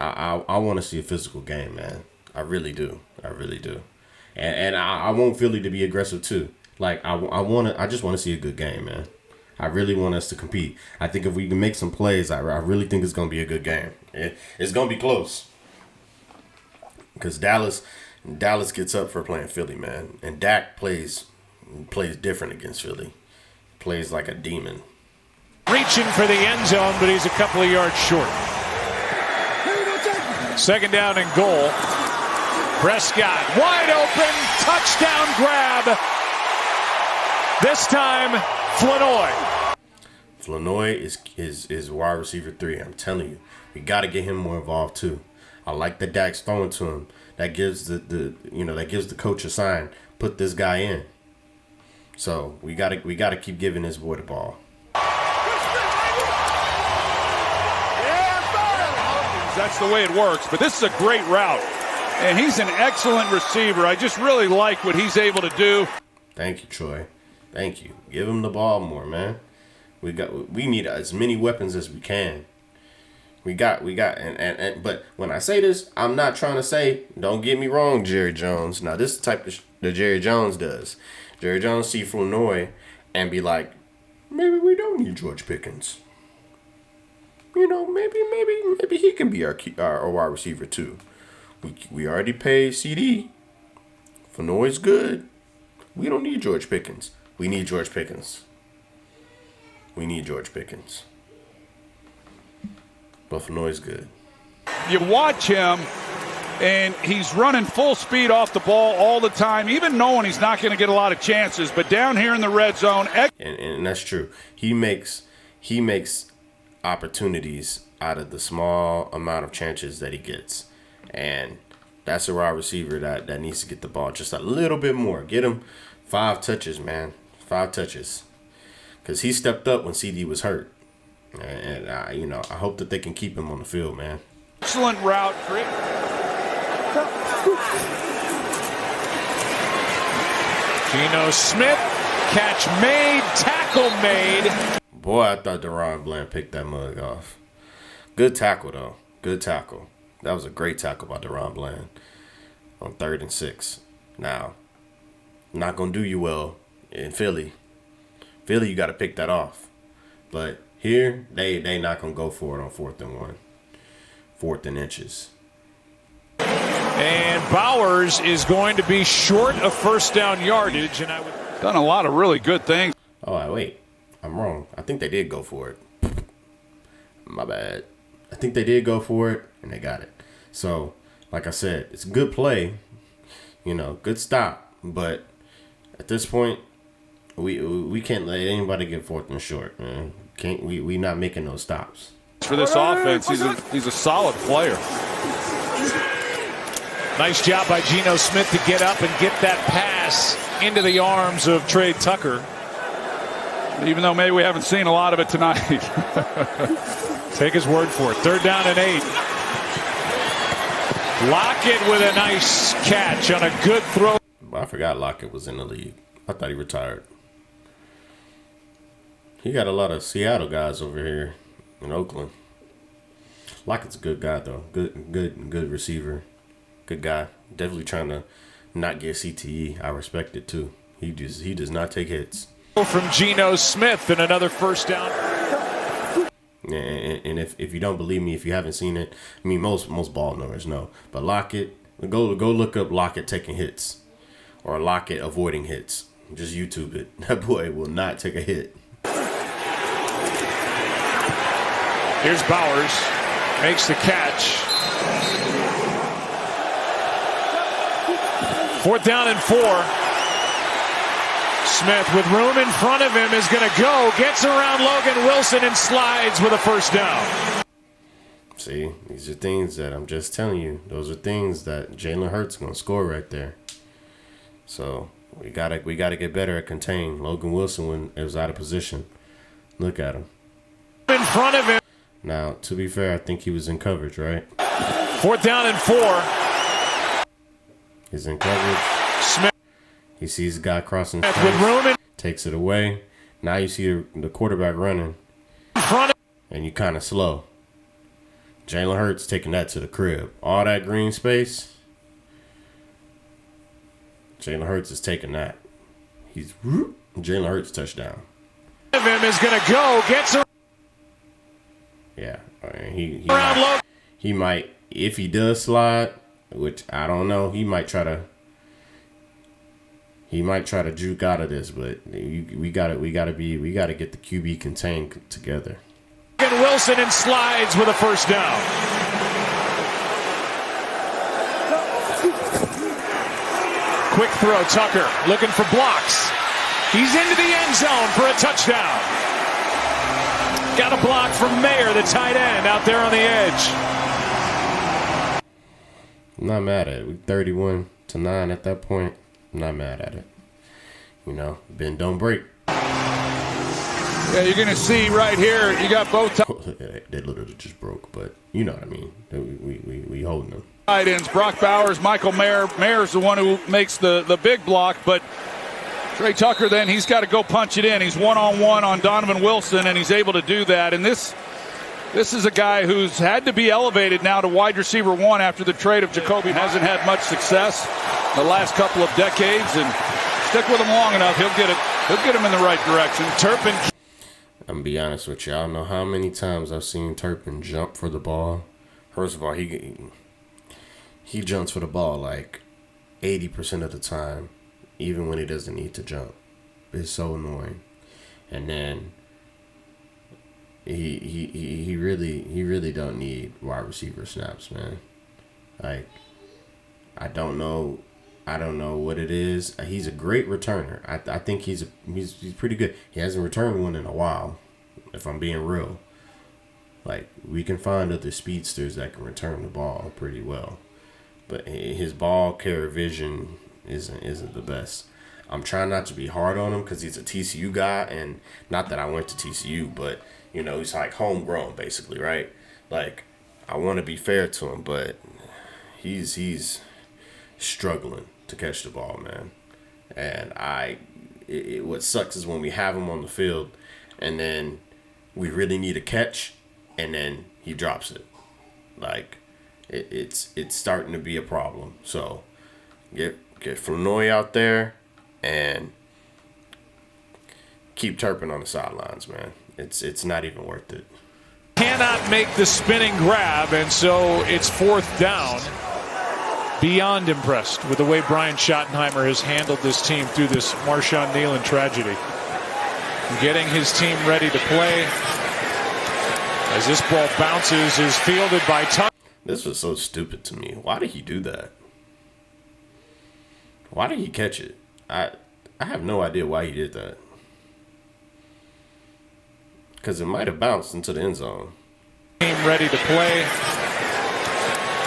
I want to see a physical game, man. I really do. I really do. And I want Philly to be aggressive too. Like, I just want to see a good game, man. I really want us to compete. I think if we can make some plays, I really think it's going to be a good game. It's going to be close. Because Dallas gets up for playing Philly, man. And Dak plays different against Philly. Plays like a demon. Reaching for the end zone, but he's a couple of yards short. 2nd down and goal. Prescott wide open. Touchdown grab. This time, Flanoy. Flanoy is wide receiver 3. I'm telling you. We got to get him more involved too. I like that Dak's throwing to him. That gives the coach a sign. Put this guy in. So we gotta keep giving this boy the ball. That's the way it works. But this is a great route, and he's an excellent receiver. I just really like what he's able to do. Thank you, Troy. Thank you. Give him the ball more, man. We need as many weapons as we can. We got, but when I say this, I'm not trying to say, don't get me wrong, Jerry Jones. Now, this is the type of that Jerry Jones does. Jerry Jones see Flournoy and be like, maybe we don't need George Pickens. You know, maybe he can be our wide receiver too. We already paid CD. Flournoy's good. We don't need George Pickens. We need George Pickens. We need George Pickens. But Flournoy's good. You watch him, and he's running full speed off the ball all the time, even knowing he's not going to get a lot of chances. But down here in the red zone, and that's true. He makes opportunities out of the small amount of chances that he gets, and that's a wide receiver that needs to get the ball just a little bit more. Get him 5 touches, man. 5 touches, because he stepped up when CD was hurt. And I hope that they can keep him on the field, man. Excellent route. Geno Smith, catch made, tackle made. Boy, I thought DaRon Bland picked that mug off. Good tackle, though. Good tackle. That was a great tackle by DaRon Bland on 3rd and 6. Now, not going to do you well in Philly. Philly, you got to pick that off. But here, they not going to go for it on 4th and 1. 4th and inches. And Bowers is going to be short of first down yardage. And done a lot of really good things. Oh, wait. I'm wrong. I think they did go for it. My bad. I think they did go for it, and they got it. So, like I said, it's a good play. good stop. But at this point, we can't let anybody get 4th and short, man. We not making those stops. For this offense, he's a solid player. Nice job by Geno Smith to get up and get that pass into the arms of Trey Tucker. Even though maybe we haven't seen a lot of it tonight. Take his word for it. 3rd down and 8. Lockett with a nice catch on a good throw. I forgot Lockett was in the league. I thought he retired. He got a lot of Seattle guys over here in Oakland. Lockett's a good guy though. Good receiver. Good guy. Definitely trying to not get CTE. I respect it too. He does not take hits. From Geno Smith and another 1st down. And if you don't believe me, if you haven't seen it, I mean most ball knowers know. But Lockett, go look up Lockett taking hits or Lockett avoiding hits. Just YouTube it. That boy will not take a hit. Here's Bowers, makes the catch. 4th down and 4. Smith with room in front of him is going to go, gets around Logan Wilson and slides with a 1st down. See, these are things that I'm just telling you. Those are things that Jalen Hurts going to score right there. So we gotta get better at containing Logan Wilson when it was out of position. Look at him. In front of him. Now, to be fair, I think he was in coverage, right? 4th down and 4. He's in coverage. Smith. He sees the guy crossing with room in takes it away. Now you see the quarterback running. Front and you kind of slow. Jalen Hurts taking that to the crib. All that green space. Jalen Hurts is taking that. He's Jalen Hurts touchdown. Of him is going to go. Gets around. Yeah, he might if he does slide, which I don't know. He might try to juke out of this, but we gotta get the QB contained together. And Wilson and slides with a 1st down. Quick throw, Tucker looking for blocks. He's into the end zone for a touchdown. Got a block from Mayer, the tight end, out there on the edge. I'm not mad at it. We 31-9 at that point. I'm not mad at it. Bend don't break. Yeah, you're going to see right here, you got both They literally just broke, but you know what I mean. We holding them. tight ends, Brock Bowers, Michael Mayer. Mayer's the one who makes the big block, but Trey Tucker, then he's got to go punch it in. He's one-on-one on Donovan Wilson, and he's able to do that. And this is a guy who's had to be elevated now to wide receiver 1 after the trade of Jacoby. Hasn't had much success the last couple of decades, and stick with him long enough, he'll get him in the right direction. Turpin. I'm going to be honest with you. I don't know how many times I've seen Turpin jump for the ball. First of all, he jumps for the ball like 80% of the time, even when he doesn't need to jump. It's so annoying. And then he really don't need wide receiver snaps, man. Like, I don't know what it is. He's a great returner. I think he's pretty good. He hasn't returned one in a while, if I'm being real. Like, we can find other speedsters that can return the ball pretty well, but his ball carrier vision isn't the best. I'm trying not to be hard on him because he's a TCU guy, and not that I went to TCU, but he's like homegrown basically, right? Like, I want to be fair to him, but he's struggling to catch the ball, man. And what sucks is when we have him on the field and then we really need a catch and then he drops it. Like, it's starting to be a problem. So get Flournoy out there and keep Turpin on the sidelines, man. It's not even worth it. Cannot make the spinning grab, and so it's 4th down. Beyond impressed with the way Brian Schottenheimer has handled this team through this Marshawn Nealon tragedy. Getting his team ready to play. As this ball bounces, is fielded by Tucker. This was so stupid to me. Why did he do that? Why did he catch it? I have no idea why he did that. Because it might have bounced into the end zone. Team ready to play.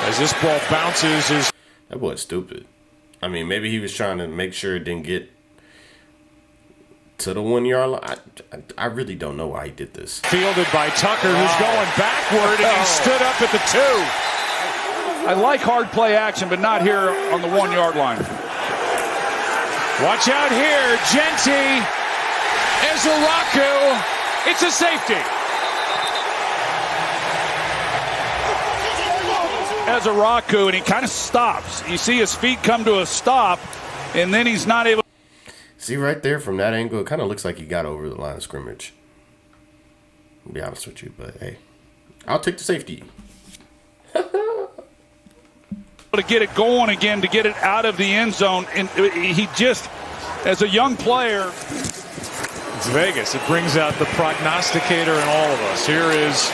As this ball bounces, that boy's stupid. I mean, maybe he was trying to make sure it didn't get to the 1 yard line. I really don't know why he did this. Fielded by Tucker, who's going backward, and he stood up at the 2. I like hard play action, but not here on the 1 yard line. Watch out here, Genty, Ezaraku. It's a safety. Ezaraku, and he kind of stops. You see his feet come to a stop, and then he's not able. See right there from that angle, it kind of looks like he got over the line of scrimmage. To be honest with you, but hey, I'll take the safety. To get it going again, to get it out of the end zone, and he just, as a young player. It's Vegas. It brings out the prognosticator in all of us. Here is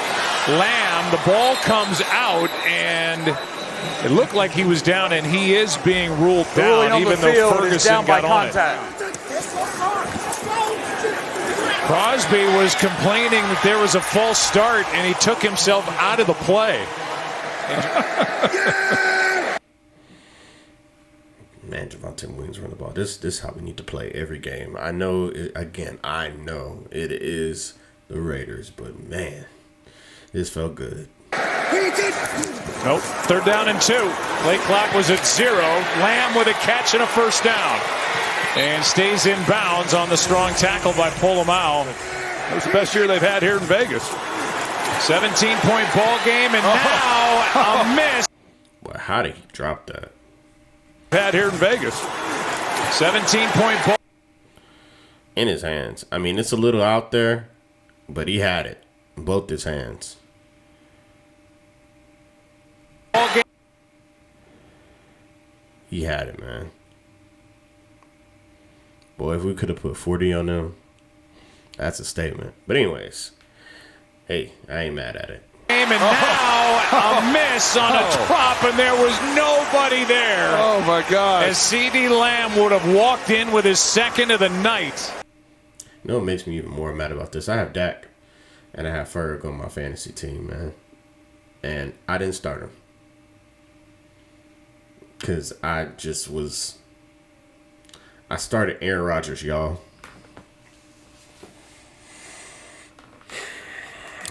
Lamb. The ball comes out, and it looked like he was down, and he is being ruled down, even though Ferguson got on it. Crosby was complaining that there was a false start, and he took himself out of the play. Man, Javonte Williams run the ball. This is how we need to play every game. I know, I know it is the Raiders, but man, this felt good. Nope. 3rd down and 2. Play clock was at 0. Lamb with a catch and a first down. And stays in bounds on the strong tackle by Polamalu. That's the best year they've had here in Vegas. 17-point ball game, and now a miss. Well, how did he drop that? Had here in Vegas. 17-point ball. In his hands. I mean, it's a little out there, but he had it in both his hands. Ball game. He had it, man. Boy, if we could have put 40 on them, that's a statement. But anyways, hey, I ain't mad at it. And now a miss on a drop, and there was nobody there. Oh, my God. As C.D. Lamb would have walked in with his second of the night. You know what makes me even more mad about this? I have Dak, and I have Ferg on my fantasy team, man. And I didn't start him. Because I started Aaron Rodgers, y'all.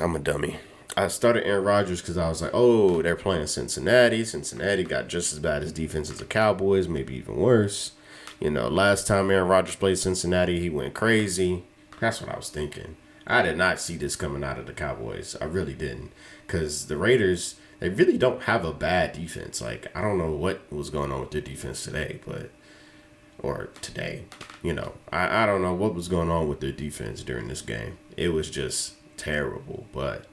I'm a dummy. I started Aaron Rodgers because I was like, oh, they're playing Cincinnati. Cincinnati got just as bad as defense as the Cowboys, maybe even worse. You know, last time Aaron Rodgers played Cincinnati, he went crazy. That's what I was thinking. I did not see this coming out of the Cowboys. I really didn't. Because the Raiders, they really don't have a bad defense. Like, I don't know what was going on with their defense today, or today. You know, I don't know what was going on with their defense during this game. It was just terrible, but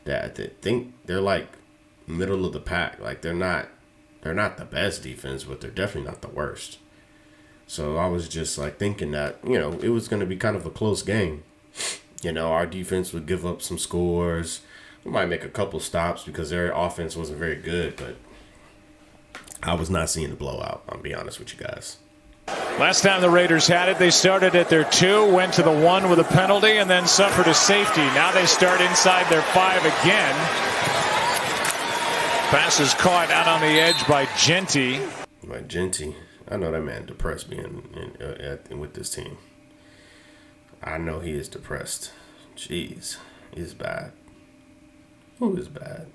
I think they're like middle of the pack. Like they're not the best defense, but they're definitely not the worst. So I was just like thinking that, you know, it was going to be kind of a close game. You know, our defense would give up some scores. We might make a couple stops because their offense wasn't very good, but I was not seeing the blowout. I'll be honest with you guys. Last time the Raiders had it, they started at their 2, went to the 1 with a penalty, and then suffered a safety. Now they start inside their 5 again. Pass is caught out on the edge by Genty. I know that man depressed me with this team. I know he is depressed. Jeez, he's bad. Who is bad?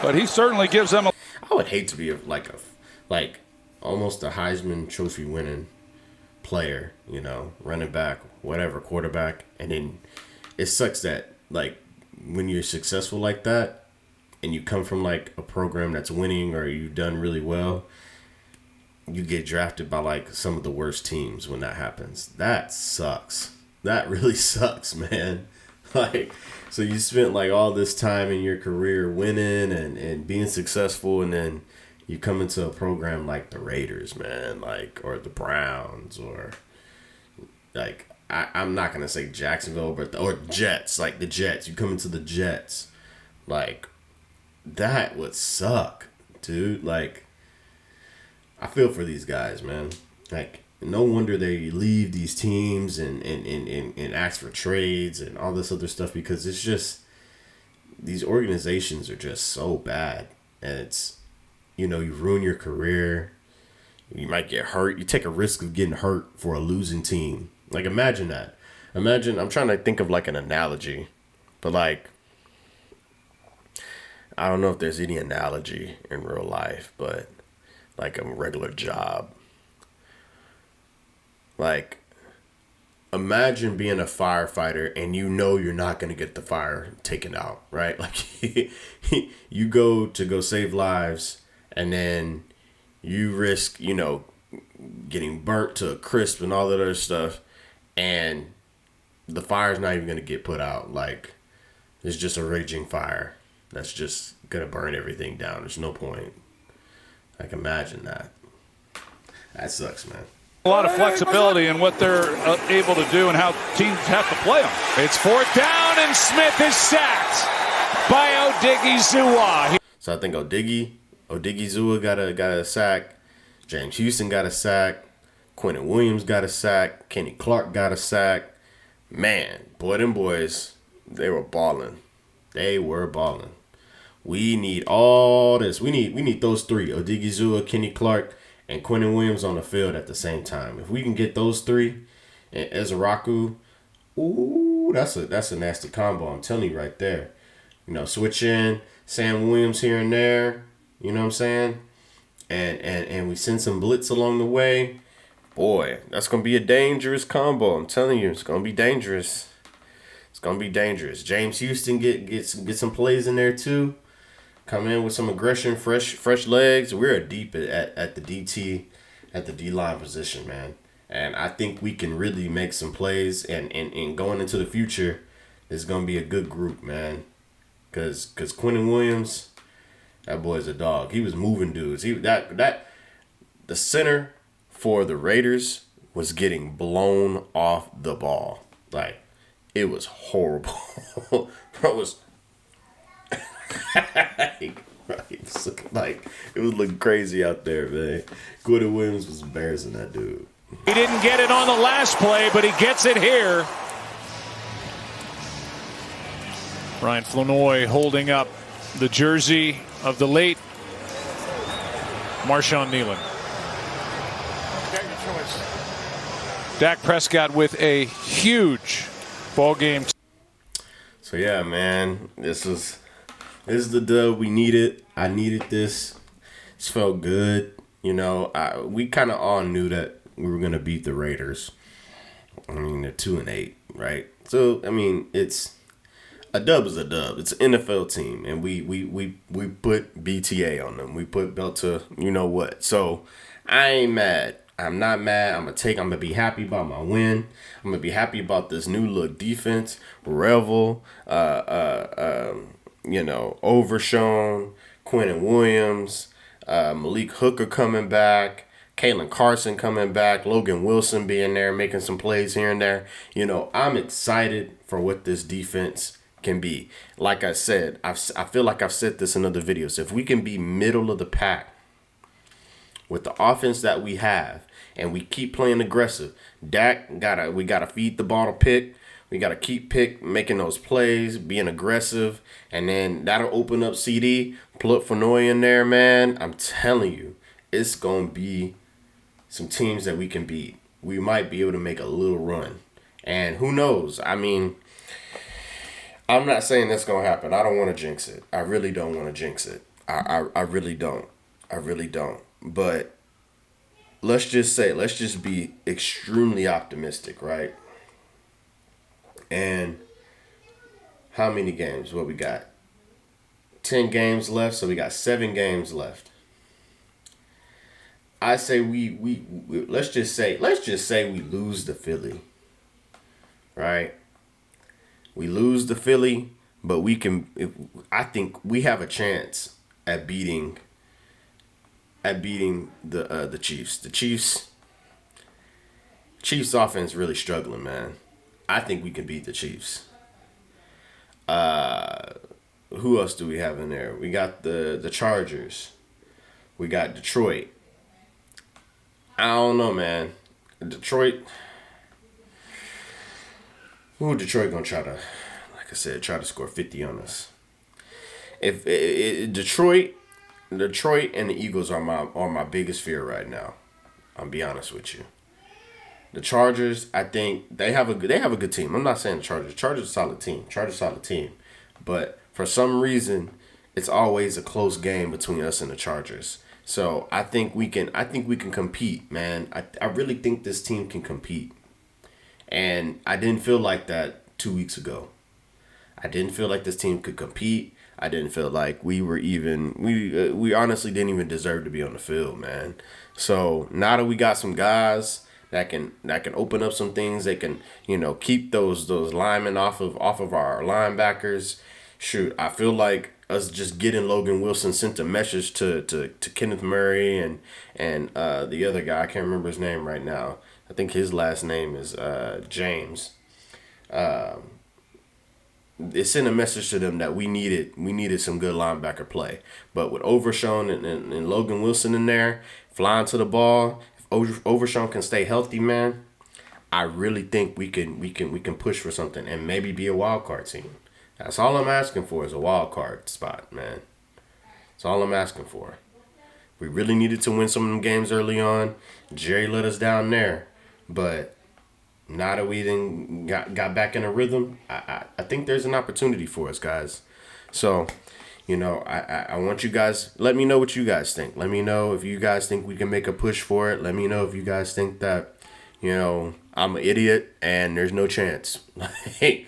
But he certainly gives them a. I would hate to be like almost a Heisman Trophy winning player, you know, running back, whatever, quarterback, and then it sucks that like when you're successful like that and you come from like a program that's winning or you've done really well, you get drafted by like some of the worst teams when that happens. That sucks. That really sucks, man. Like, so you spent like all this time in your career winning and being successful, and then you come into a program like the Raiders, man, like, or the Browns, or like, I'm not going to say Jacksonville, but or Jets, like the Jets. You come into the Jets, like, that would suck, dude. Like, I feel for these guys, man. Like, no wonder they leave these teams and ask for trades and all this other stuff, because it's just, these organizations are just so bad. And it's, you ruin your career. You might get hurt. You take a risk of getting hurt for a losing team. Like, imagine that. Imagine, I'm trying to think of like an analogy, but like, I don't know if there's any analogy in real life, but like a regular job. Like, imagine being a firefighter and you're not going to get the fire taken out, right? Like, you go save lives, and then you risk, getting burnt to a crisp and all that other stuff, and the fire's not even going to get put out. Like, it's just a raging fire that's just going to burn everything down. There's no point. Like, imagine that. That sucks, man. A lot of flexibility in what they're able to do and how teams have to play them. It's 4th down, and Smith is sacked by Odighizuwa. So I think Odighizuwa got a sack. James Houston got a sack. Quentin Williams got a sack. Kenny Clark got a sack. Man, boy, them boys, they were balling. They were balling. We need all this. We need those three: Odighizuwa, Kenny Clark, and Quentin Williams on the field at the same time. If we can get those three, and Ezraku, ooh, that's a nasty combo. I'm telling you right there. Switch in Sam Williams here and there. You know what I'm saying? And we send some blitz along the way. Boy, that's gonna be a dangerous combo. I'm telling you, it's gonna be dangerous. It's gonna be dangerous. James Houston get some plays in there too. Come in with some aggression, fresh legs. We're deep at the DT, at the D-line position, man. And I think we can really make some plays. And going into the future, it's going to be a good group, man. Because Quentin Williams, that boy's a dog. He was moving dudes. The center for the Raiders was getting blown off the ball. Like, it was horrible. Bro, it was... like, it was looking crazy out there, man. Quentin Williams was embarrassing that dude. He didn't get it on the last play, but he gets it here. Ryan Flournoy holding up the jersey of the late Marshawn Nealon. Dak Prescott with a huge ball game. So yeah, man, this is the dub we needed. I needed this. This felt good. We kind of all knew that we were gonna beat the Raiders. I mean, they're 2-8, right? So I mean, it's a dub is a dub. It's an NFL team, and we put BTA on them. We put belt to what. So I ain't mad. I'm not mad. I'm gonna be happy about my win. I'm gonna be happy about this new look defense. Revel, Overshown, Quentin Williams, Malik Hooker coming back, Kalen Carson coming back, Logan Wilson being there, making some plays here and there. I'm excited for what this defense can be. Like I said, I feel like I've said this in other videos. If we can be middle of the pack with the offense that we have, and we keep playing aggressive, we gotta feed the ball to Pick. We got to keep making those plays, being aggressive, and then that'll open up CD. Put Flournoy in there, man. I'm telling you, it's going to be some teams that we can beat. We might be able to make a little run. And who knows? I mean, I'm not saying that's going to happen. I don't want to jinx it. I really don't want to jinx it. I really don't. I really don't. But let's just be extremely optimistic, right? And how many games? What we got? 10 games left, so we got 7 games left. I say we let's just say we lose the Philly. Right? We lose the Philly, but I think we have a chance at beating the Chiefs. The Chiefs offense really struggling, man. I think we can beat the Chiefs. Who else do we have in there? We got the Chargers. We got Detroit. I don't know, man. Detroit. Who Detroit gonna try to, like I said, try to score 50 on us? If Detroit and the Eagles are my biggest fear right now. I'll be honest with you. The Chargers, I think they have a good team. I'm not saying the Chargers. Chargers a solid team. But for some reason, it's always a close game between us and the Chargers. So I think we can compete, man. I really think this team can compete. And I didn't feel like that 2 weeks ago. I didn't feel like this team could compete. I didn't feel like we honestly didn't even deserve to be on the field, man. So now that we got some guys that can open up some things, they can, keep those linemen off of our linebackers. Shoot, I feel like us just getting Logan Wilson sent a message to Kenneth Murray and the other guy, I can't remember his name right now. I think his last name is James. It sent a message to them that we needed some good linebacker play. But with Overshown and Logan Wilson in there, flying to the ball, if Overshown can stay healthy, man, I really think we can push for something and maybe be a wild card team. That's all I'm asking for is a wild card spot, man. That's all I'm asking for. We really needed to win some of them games early on. Jerry let us down there, but now that we then got back in a rhythm, I think there's an opportunity for us, guys. So, I want you guys, let me know what you guys think. Let me know if you guys think we can make a push for it. Let me know if you guys think that, I'm an idiot and there's no chance. Hey,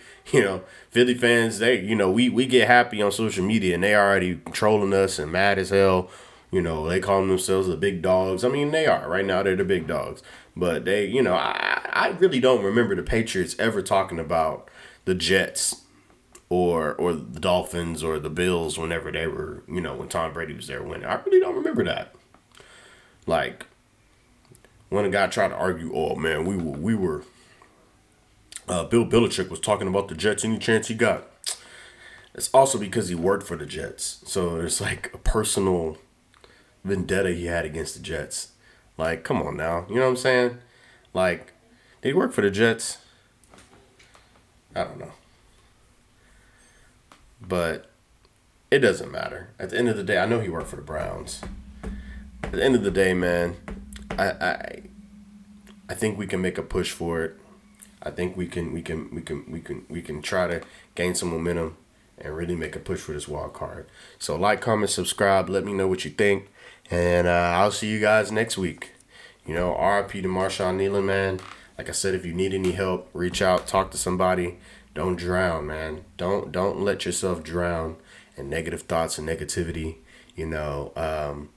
Philly fans, we get happy on social media and they already trolling us and mad as hell. They call themselves the big dogs. I mean, they are. Right now, they're the big dogs. But they, I really don't remember the Patriots ever talking about the Jets or the Dolphins or the Bills whenever they were, when Tom Brady was there winning. I really don't remember that. Like, when a guy tried to argue, oh, man, we were Bill Belichick was talking about the Jets any chance he got. It's also because he worked for the Jets. So there's like a personal vendetta he had against the Jets. Like, come on now. You know what I'm saying? Like, did he work for the Jets? I don't know. But it doesn't matter. At the end of the day, I know he worked for the Browns. At the end of the day, man, I think we can make a push for it. I think we can try to gain some momentum and really make a push for this wild card. So like, comment, subscribe. Let me know what you think. And I'll see you guys next week. RIP to Marshawn Nealon, man. Like I said, if you need any help, reach out, talk to somebody. Don't drown, man. Don't let yourself drown in negative thoughts and negativity. The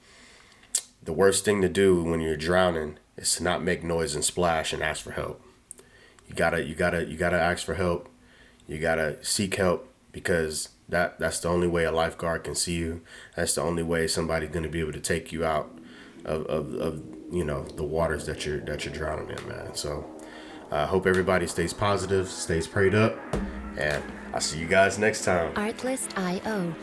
worst thing to do when you're drowning is to not make noise and splash and ask for help. You gotta ask for help. You gotta seek help because that's the only way a lifeguard can see you. That's the only way somebody's gonna be able to take you out of the waters that you're drowning in, man. So I hope everybody stays positive, stays prayed up, and I'll see you guys next time. Artlist.io.